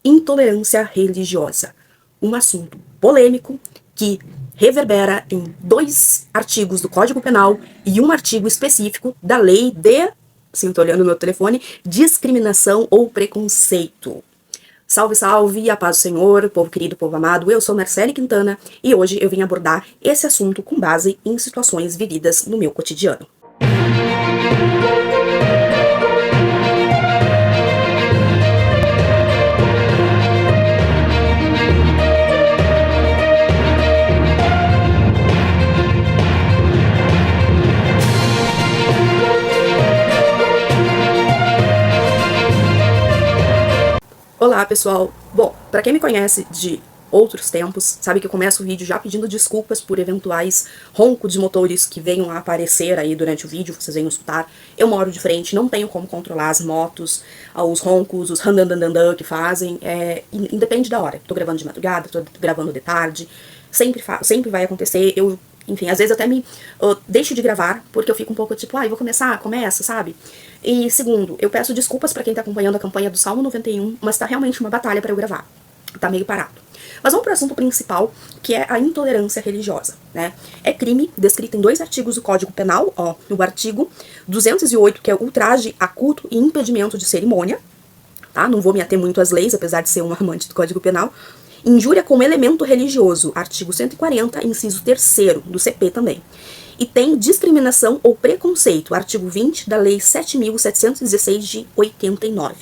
intolerância religiosa. Um assunto polêmico que reverbera em 2 artigos do Código Penal e um artigo específico da lei de, sim, tô olhando no meu telefone, discriminação ou preconceito. Salve, salve, a paz do Senhor, povo querido, povo amado, eu sou Marcele Quintana e hoje eu vim abordar esse assunto com base em situações vividas no meu cotidiano. Olá, pessoal! Bom, pra quem me conhece de outros tempos, sabe que eu começo o vídeo já pedindo desculpas por eventuais roncos de motores que venham a aparecer aí durante o vídeo, vocês venham escutar. Eu moro de frente, não tenho como controlar as motos, os roncos, os randandandandan que fazem, independe da hora. Tô gravando de madrugada, tô gravando de tarde, sempre vai acontecer. Enfim, às vezes até me deixo de gravar, porque eu fico um pouco tipo, vou começa, sabe? E segundo, eu peço desculpas pra quem tá acompanhando a campanha do Salmo 91, mas tá realmente uma batalha pra eu gravar. Tá meio parado. Mas vamos pro assunto principal, que é a intolerância religiosa, né? É crime descrito em 2 artigos do Código Penal, no artigo 208, que é ultraje a culto e impedimento de cerimônia, tá? Não vou me ater muito às leis, apesar de ser um amante do Código Penal. Injúria como elemento religioso, artigo 140, inciso 3º, do CP também. E tem discriminação ou preconceito, artigo 20 da Lei 7.716 de 89.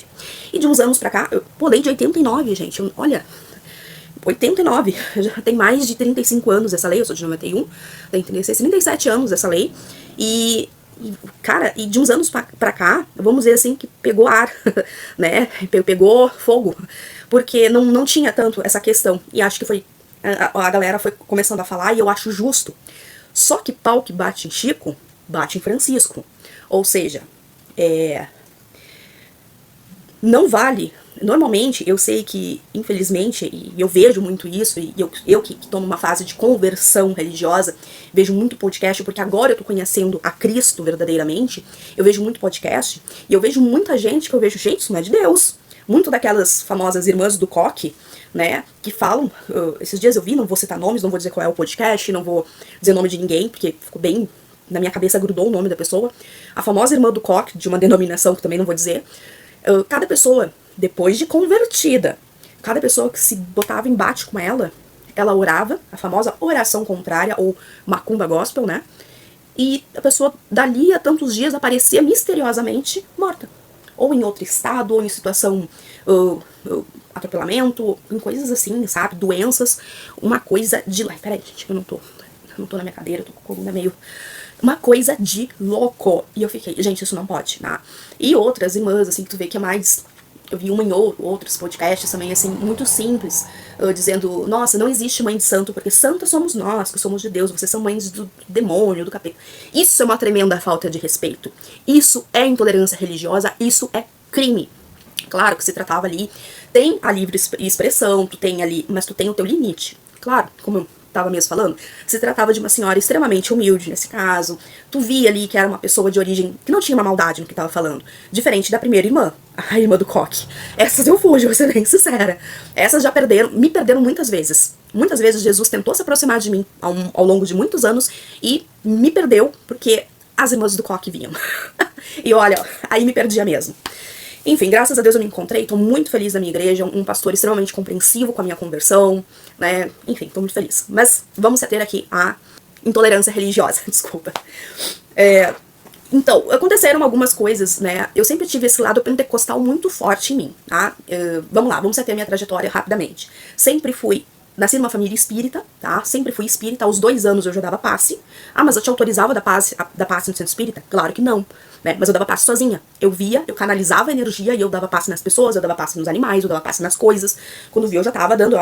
E de uns anos pra cá, lei de 89, gente, olha, 89, já tem mais de 35 anos essa lei, eu sou de 91, tem 36, 37 anos essa lei, cara, e de uns anos pra cá, vamos dizer assim, que pegou ar, né, pegou fogo, porque não tinha tanto essa questão, e acho que a galera foi começando a falar, e eu acho justo. Só que pau que bate em Chico, bate em Francisco. Ou seja, não vale. Normalmente, eu sei que, infelizmente, e eu vejo muito isso, e eu que estou numa fase de conversão religiosa, vejo muito podcast, porque agora eu tô conhecendo a Cristo verdadeiramente, eu vejo muito podcast, e eu vejo muita gente que eu vejo, gente, isso não é de Deus. Muito daquelas famosas irmãs do coque, né, que falam, esses dias eu vi, não vou citar nomes, não vou dizer qual é o podcast, não vou dizer o nome de ninguém, porque ficou bem, na minha cabeça grudou o nome da pessoa, a famosa irmã do coque, de uma denominação que também não vou dizer, cada pessoa, depois de convertida, cada pessoa que se botava em embate com ela orava, a famosa oração contrária, ou macumba gospel, né, e a pessoa dali a tantos dias aparecia misteriosamente morta. Ou em outro estado, ou em situação atropelamento, em coisas assim, sabe, doenças, uma coisa de... Peraí, gente, eu não tô na minha cadeira, eu tô com a coluna meio... Uma coisa de louco. E eu fiquei, gente, isso não pode, tá? E outras irmãs, assim, que tu vê que é mais... Eu vi uma em outros podcasts também, assim, muito simples, dizendo, nossa, não existe mãe de santo, porque santa somos nós, que somos de Deus, vocês são mães do demônio, do capeta. Isso é uma tremenda falta de respeito. Isso é intolerância religiosa, isso é crime. Claro que se tratava ali, tem a livre expressão, tu tem ali, mas tu tem o teu limite. Claro, como eu tava mesmo falando, se tratava de uma senhora extremamente humilde nesse caso, tu via ali que era uma pessoa de origem que não tinha uma maldade no que tava falando, diferente da primeira irmã, a irmã do coque. Essas eu fujo, vou ser bem sincera. Essas já me perderam muitas vezes. Muitas vezes Jesus tentou se aproximar de mim ao longo de muitos anos e me perdeu porque as irmãs do coque vinham. E olha, aí me perdia mesmo. Enfim, graças a Deus eu me encontrei, tô muito feliz na minha igreja, um pastor extremamente compreensivo com a minha conversão, né, enfim, tô muito feliz. Mas vamos se ater aqui à intolerância religiosa, desculpa. Então, aconteceram algumas coisas, né, eu sempre tive esse lado pentecostal muito forte em mim, tá? Vamos lá, vamos se ater à minha trajetória rapidamente. Nasci numa família espírita, tá? Sempre fui espírita, aos 2 anos eu já dava passe. Mas eu te autorizava da passe no centro espírita? Claro que não, né? Mas eu dava passe sozinha. Eu via, eu canalizava a energia e eu dava passe nas pessoas, eu dava passe nos animais, eu dava passe nas coisas. Quando vi, eu já tava dando,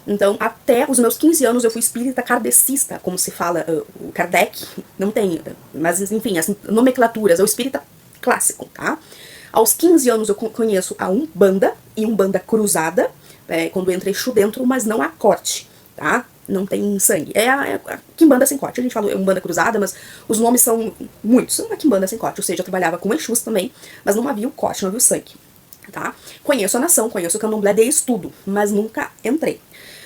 Então, até os meus 15 anos eu fui espírita kardecista, como se fala, o Kardec, não tem, mas enfim, as nomenclaturas, é o espírita clássico, tá? Aos 15 anos eu conheço a Umbanda e Umbanda cruzada, quando entra Exu dentro, mas não há corte, tá? Não tem sangue. É a quimbanda sem corte. A gente fala Umbanda cruzada, mas os nomes são muitos. É uma quimbanda sem corte, ou seja, eu trabalhava com Exus também, mas não havia o corte, não havia o sangue. tá? Conheço a nação, conheço o candomblé de estudo, mas nunca entrei.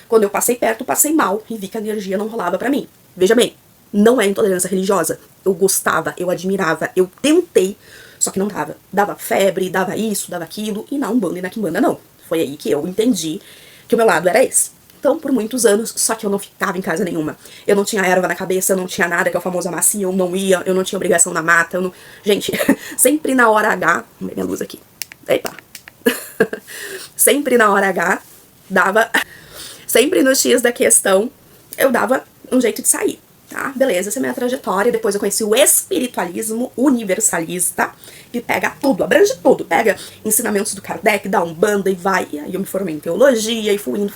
Quando eu passei perto, passei mal e vi que a energia não rolava pra mim. Veja bem, não é intolerância religiosa. Eu gostava, eu admirava, eu tentei, só que não dava. Dava febre, dava isso, dava aquilo, e na Umbanda e na Quimbanda não. Foi aí que eu entendi que o meu lado era esse. Então, por muitos anos, só que eu não ficava em casa nenhuma. Eu não tinha erva na cabeça, eu não tinha nada, que é o famoso amacia, eu não ia, eu não tinha obrigação na mata, eu não... Gente, sempre na hora H... Vou ver minha luz aqui. Eita. Sempre na hora H, dava... Sempre no X da questão, eu dava um jeito de sair, tá? Beleza, essa é a minha trajetória. Depois eu conheci o espiritualismo universalista, que pega tudo, abrange tudo. Pega ensinamentos do Kardec, da Umbanda e vai. E aí eu me formei em teologia e fui indo.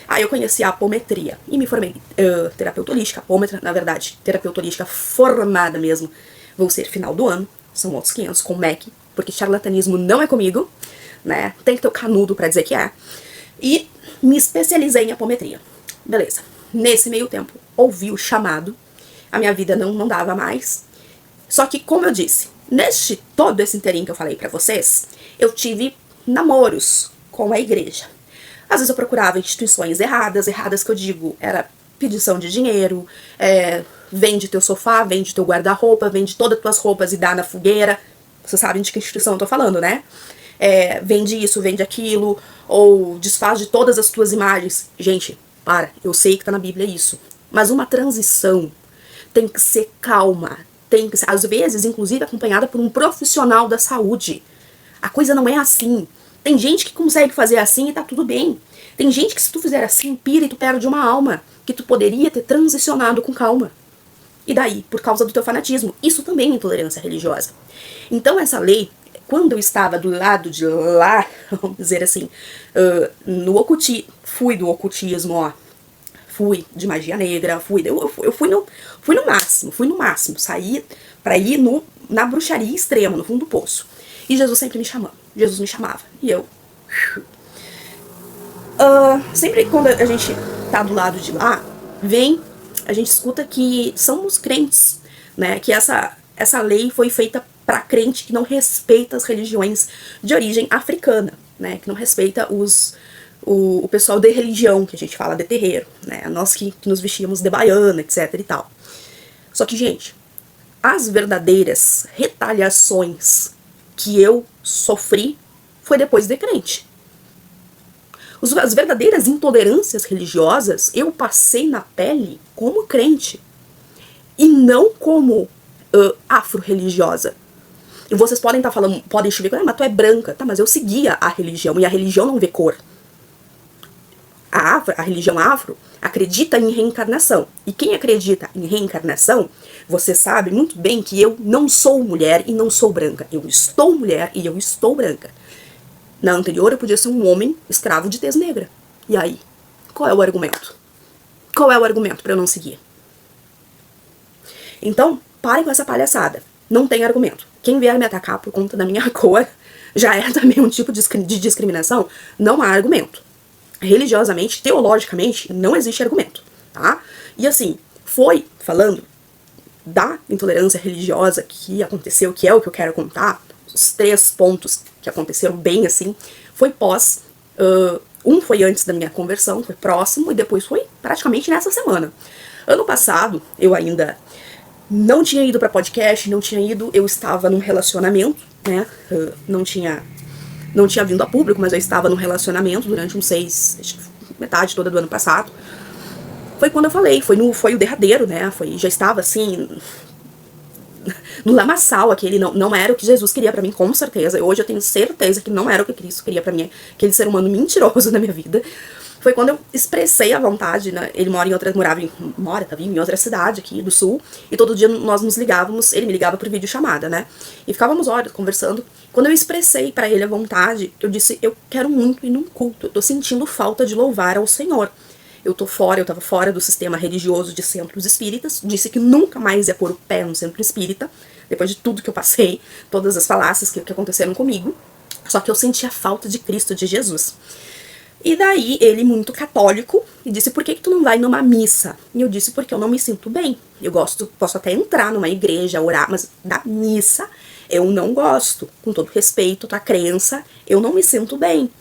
Aí eu conheci a apometria e me formei terapeuta holística, apômetra, na verdade, terapeuta holística formada mesmo. Vou ser final do ano, são outros 500 com MEC, porque charlatanismo não é comigo, né? Tem que ter o canudo pra dizer que é. E me especializei em apometria. Beleza. Nesse meio tempo, ouvi o chamado. A minha vida não dava mais. Só que, como eu disse, neste todo esse inteirinho que eu falei pra vocês, eu tive namoros com a igreja. Às vezes eu procurava instituições erradas que eu digo, era pedição de dinheiro, vende teu sofá, vende teu guarda-roupa, vende todas as tuas roupas e dá na fogueira. Vocês sabem de que instituição eu tô falando, né? Vende isso, vende aquilo, ou desfaz de todas as tuas imagens. Gente, para, eu sei que tá na Bíblia isso, mas uma transição tem que ser calma, tem que ser, às vezes, inclusive, acompanhada por um profissional da saúde. A coisa não é assim. Tem gente que consegue fazer assim e tá tudo bem. Tem gente que se tu fizer assim, pira e tu perde uma alma, que tu poderia ter transicionado com calma. E daí, por causa do teu fanatismo, isso também é intolerância religiosa. Então essa lei, quando eu estava do lado de lá, vamos dizer assim, fui do ocultismo, ó, fui de magia negra, eu fui no máximo, saí pra ir na bruxaria extrema, no fundo do poço. E Jesus sempre me chamava, e eu... sempre quando a gente tá do lado de lá, a gente escuta que são os crentes, né, que essa lei foi feita para crente que não respeita as religiões de origem africana, né, que não respeita o pessoal de religião, que a gente fala de terreiro, né, nós que nos vestíamos de baiana, etc e tal. Só que, gente, as verdadeiras retaliações que eu sofri foi depois de crente. As verdadeiras intolerâncias religiosas eu passei na pele como crente e não como afro-religiosa. E vocês podem estar falando, podem estiver, mas tu é branca, tá? Mas eu seguia a religião e a religião não vê cor. A religião afro acredita em reencarnação. E quem acredita em reencarnação, você sabe muito bem que eu não sou mulher e não sou branca. Eu estou mulher e eu estou branca. Na anterior eu podia ser um homem escravo de tez negra. E aí? Qual é o argumento? Qual é o argumento para eu não seguir? Então, parem com essa palhaçada. Não tem argumento. Quem vier me atacar por conta da minha cor já é também um tipo de discriminação. Não há argumento. Religiosamente, teologicamente, não existe argumento, tá? E assim, foi falando da intolerância religiosa que aconteceu, que é o que eu quero contar, os 3 pontos que aconteceram bem assim, foi pós, um foi antes da minha conversão, foi próximo, e depois foi praticamente nessa semana. Ano passado, eu ainda não tinha ido pra podcast, eu estava num relacionamento, né, não tinha vindo a público, mas eu estava num relacionamento durante metade toda do ano passado. Foi quando eu falei, foi o derradeiro, né, já estava assim... no lamaçal aquele, não era o que Jesus queria pra mim, com certeza. Hoje eu tenho certeza que não era o que Cristo queria pra mim, aquele ser humano mentiroso na minha vida. Foi quando eu expressei a vontade, né? Ele tava em outra cidade aqui do sul, e todo dia nós nos ligávamos, ele me ligava por videochamada, né? E ficávamos horas conversando. Quando eu expressei pra ele a vontade, eu disse, eu quero muito ir num culto, eu tô sentindo falta de louvar ao Senhor. Eu tava fora do sistema religioso de centros espíritas, disse que nunca mais ia pôr o pé no centro espírita, depois de tudo que eu passei, todas as falácias que aconteceram comigo, só que eu sentia falta de Cristo, de Jesus. E daí, ele, muito católico, e disse, por que tu não vai numa missa? E eu disse, porque eu não me sinto bem. Posso até entrar numa igreja, orar, mas da missa Eu não gosto. Com todo respeito, tua crença, eu não me sinto bem.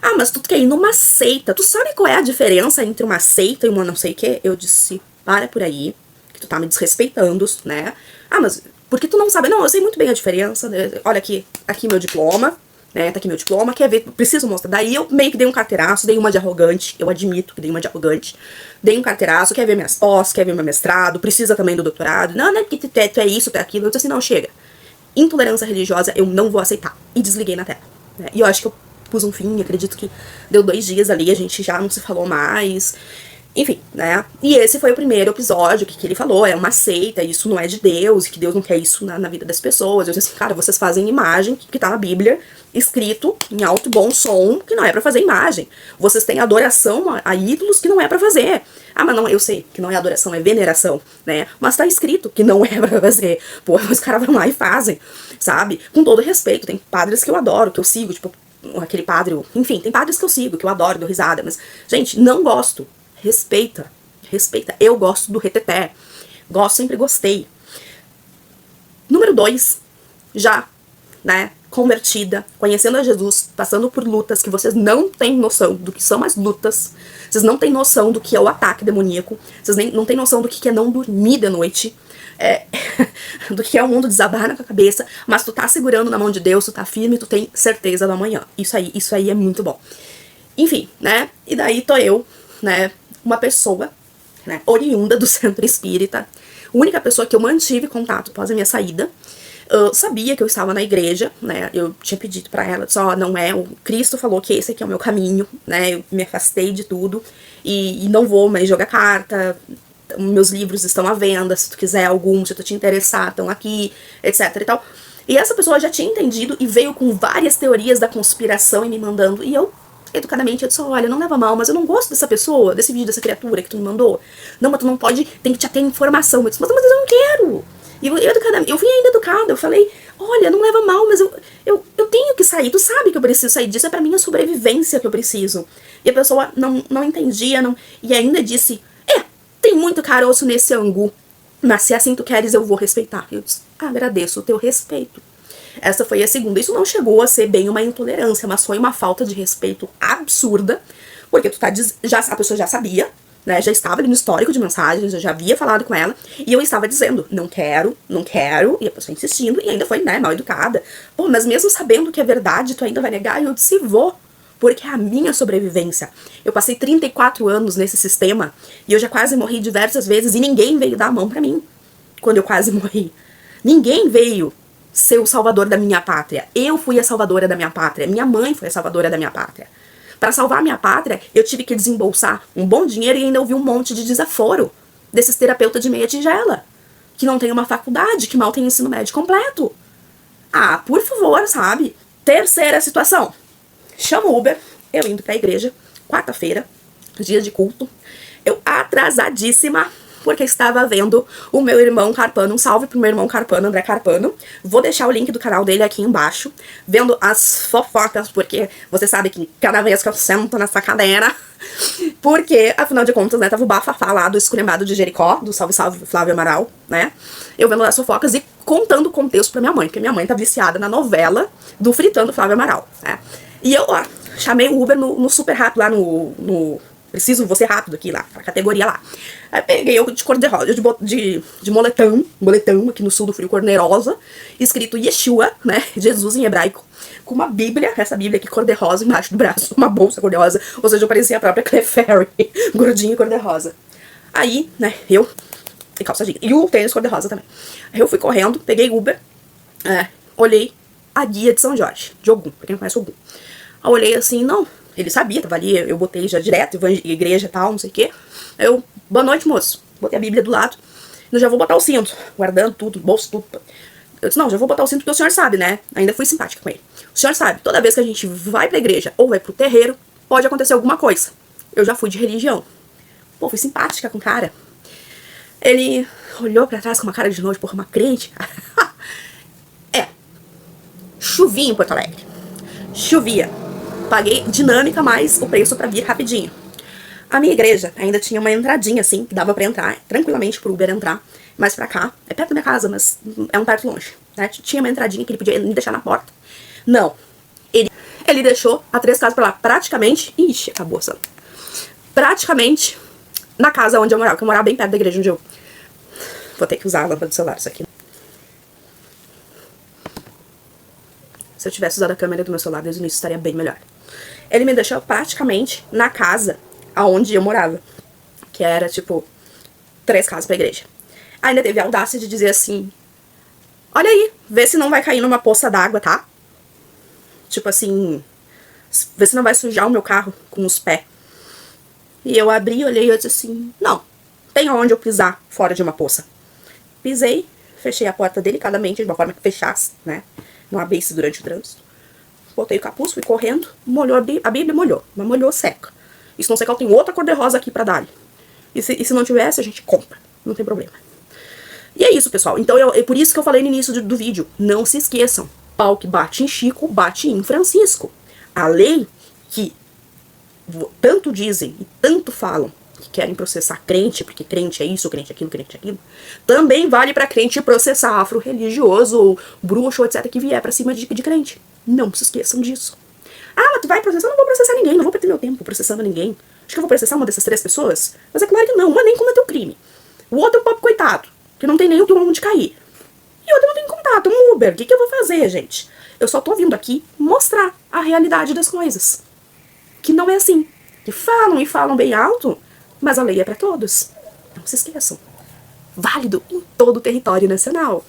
Ah, mas tu quer ir numa seita. Tu sabe qual é a diferença entre uma seita e uma não sei o quê? Eu disse, para por aí, que tu tá me desrespeitando, né? Ah, mas porque tu não sabe? Não, eu sei muito bem a diferença. Né? Olha aqui meu diploma, né? Tá aqui meu diploma, quer ver? Preciso mostrar. Daí eu meio que dei um carteiraço, dei uma de arrogante. Eu admito que dei uma de arrogante. Dei um carteiraço, quer ver minhas pós, quer ver meu mestrado, precisa também do doutorado. Não, né? Porque tu é isso, tu é aquilo. Eu disse assim, não, chega. Intolerância religiosa eu não vou aceitar. E desliguei na tela. Né? E eu acho que eu pus um fim, acredito que deu 2 dias ali, a gente já não se falou mais. Enfim, né? E esse foi o primeiro episódio que ele falou, é uma seita, isso não é de Deus, que Deus não quer isso na vida das pessoas. Eu disse assim, cara, vocês fazem imagem que tá na Bíblia, escrito em alto e bom som, que não é pra fazer imagem. Vocês têm adoração a ídolos que não é pra fazer. Ah, mas não, eu sei que não é adoração, é veneração, né? Mas tá escrito que não é pra fazer. Pô, os caras vão lá e fazem, sabe? Com todo respeito, tem padres que eu adoro, que eu sigo, tipo, aquele padre, enfim, tem padres que eu sigo, que eu adoro, dou risada, mas, gente, não gosto. Respeita, respeita. Eu gosto do reteté. Gosto, sempre gostei. Número 2, já, né, convertida, conhecendo a Jesus, passando por lutas que vocês não têm noção do que são as lutas, vocês não têm noção do que é o ataque demoníaco, vocês não têm noção do que é não dormir de noite, do que é o mundo desabar na tua cabeça, mas tu tá segurando na mão de Deus, tu tá firme, tu tem certeza do amanhã. Isso aí é muito bom. Enfim, né, e daí tô eu, né, uma pessoa, né, oriunda do centro espírita, única pessoa que eu mantive contato após a minha saída. Sabia que eu estava na igreja, né, eu tinha pedido pra ela, só não é, o Cristo falou que esse aqui é o meu caminho, né, eu me afastei de tudo, e não vou mais jogar carta, meus livros estão à venda, se tu quiser algum, se tu te interessar, estão aqui, etc e tal. E essa pessoa já tinha entendido e veio com várias teorias da conspiração e me mandando, e eu, educadamente, eu disse, olha, não leva mal, mas eu não gosto dessa pessoa, desse vídeo, dessa criatura que tu me mandou. Não, mas tu não pode, tem que te ter informação. Eu disse, mas eu não quero. E eu fui ainda educada, eu falei, olha, não leva mal, mas eu tenho que sair, tu sabe que eu preciso sair disso, é pra minha sobrevivência que eu preciso. E a pessoa não entendia, e ainda disse, tem muito caroço nesse angu, mas se assim tu queres, eu vou respeitar. Eu disse, agradeço o teu respeito. Essa foi a segunda. Isso não chegou a ser bem uma intolerância, mas foi uma falta de respeito absurda, porque a pessoa já sabia, né, já estava ali no histórico de mensagens, eu já havia falado com ela, e eu estava dizendo, não quero, e a pessoa insistindo, e ainda foi, né, mal educada. Pô, mas mesmo sabendo que é verdade, tu ainda vai negar? E eu disse, vou, porque é a minha sobrevivência. Eu passei 34 anos nesse sistema, e eu já quase morri diversas vezes, e ninguém veio dar a mão pra mim, quando eu quase morri. Ninguém veio ser o salvador da minha pátria. Eu fui a salvadora da minha pátria. Minha mãe foi a salvadora da minha pátria. Para salvar a minha pátria, eu tive que desembolsar um bom dinheiro e ainda ouvi um monte de desaforo desses terapeutas de meia tigela, que não tem uma faculdade, que mal tem ensino médio completo. Ah, por favor, sabe? Terceira situação. Chamo o Uber, eu indo pra igreja, quarta-feira, dia de culto, eu atrasadíssima, porque estava vendo o meu irmão Carpano, um salve pro meu irmão Carpano, André Carpano, vou deixar o link do canal dele aqui embaixo, vendo as fofocas, porque você sabe que cada vez que eu sento nessa cadeira, porque, afinal de contas, né, tava o bafafá lá do esculhambado de Jericó, do salve salve Flávio Amaral, né, eu vendo as fofocas e contando o contexto pra minha mãe, porque minha mãe tá viciada na novela do Fritando Flávio Amaral, né, e eu, ó, chamei o Uber no super rápido lá no preciso você rápido aqui lá, a categoria lá. Aí peguei eu de cor-de-rosa, de moletão aqui no sul do Frio, cor rosa, escrito Yeshua, né, Jesus em hebraico, com uma bíblia, essa bíblia aqui cor-de-rosa embaixo do braço, uma bolsa cor-de-rosa, ou seja, eu parecia a própria Claire Ferry, gordinha cor-de-rosa. Aí, né, eu, e calça jeans, e o tênis cor-de-rosa também. Aí eu fui correndo, peguei Uber, olhei a guia de São Jorge, de Ogum, pra quem não conhece Ogum. Aí eu olhei assim, não, ele sabia, tava ali, eu botei já direto, igreja e tal, não sei o quê. Eu, boa noite, moço. Botei a Bíblia do lado. Eu já vou botar o cinto, guardando tudo, bolso, tudo. Eu disse, não, já vou botar o cinto porque o senhor sabe, né? Ainda fui simpática com ele. O senhor sabe, toda vez que a gente vai pra igreja ou vai pro terreiro, pode acontecer alguma coisa. Eu já fui de religião. Pô, fui simpática com o cara. Ele olhou pra trás com uma cara de nojo, porra, uma crente. Chovia em Porto Alegre. Chovia. Paguei dinâmica mais o preço pra vir rapidinho. A minha igreja ainda tinha uma entradinha assim, que dava pra entrar tranquilamente pro Uber entrar. mais pra cá. É perto da minha casa, mas é um perto longe, né? Tinha uma entradinha que ele podia me deixar na porta. Não. Ele deixou a 3 casas pra lá, praticamente... Ixi, acabou, Sandra. Praticamente na casa onde eu morava, que eu morava bem perto da igreja onde eu... Vou ter que usar a lâmpada do celular, isso aqui. Se eu tivesse usado a câmera do meu celular desde o início, estaria bem melhor. Ele me deixou praticamente na casa aonde eu morava, que era, tipo, 3 casas pra igreja. Ainda teve a audácia de dizer assim, olha aí, vê se não vai cair numa poça d'água, tá? Tipo assim, vê se não vai sujar o meu carro com os pés. E eu abri, olhei e eu disse assim, não, tem aonde eu pisar fora de uma poça. Pisei, fechei a porta delicadamente, de uma forma que fechasse, né? Não abrisse durante o trânsito. Botei o capuz, fui correndo, molhou a Bíblia, molhou, mas molhou seca. E se não secar, eu tenho outra cor-de-rosa aqui pra dar. E se não tivesse, a gente compra, não tem problema. E é isso, pessoal. Então, é por isso que eu falei no início do vídeo. Não se esqueçam. Pau que bate em Chico, bate em Francisco. A lei que tanto dizem e tanto falam que querem processar crente, porque crente é isso, crente é aquilo, crente é aquilo, também vale pra crente processar afro-religioso ou bruxo, etc, que vier pra cima de crente. Não se esqueçam disso. Ah, mas tu vai processar? Não vou processar ninguém, não vou perder meu tempo processando ninguém. Acho que eu vou processar uma dessas 3 pessoas? Mas é claro que não, uma nem cometeu crime. O outro é o pobre coitado, que não tem nem onde cair. E o outro não tem contato, um Uber. O que eu vou fazer, gente? Eu só tô vindo aqui mostrar a realidade das coisas. Que não é assim. Que falam e falam bem alto, mas a lei é pra todos. Não se esqueçam. Válido em todo o território nacional.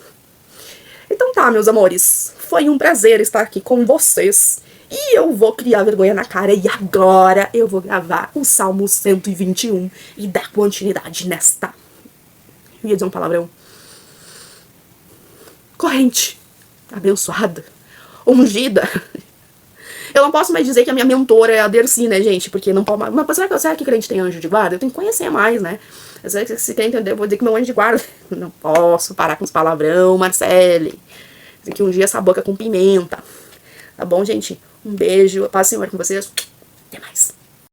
Então tá, meus amores. Foi um prazer estar aqui com vocês. E eu vou criar vergonha na cara. E agora eu vou gravar o Salmo 121 e dar continuidade nesta... Eu ia dizer um palavrão. Corrente. Abençoada. Ungida. Eu não posso mais dizer que a minha mentora é a Dercy, né, gente? Porque não pode... Mas será que crente tem anjo de guarda? Eu tenho que conhecer mais, né? Se quer entender, eu vou dizer que meu anjo de guarda... Não posso parar com os palavrão, Marcele. Dizer que ungir essa boca com pimenta. Tá bom, gente? Um beijo. Paz do Senhor com vocês. Até mais.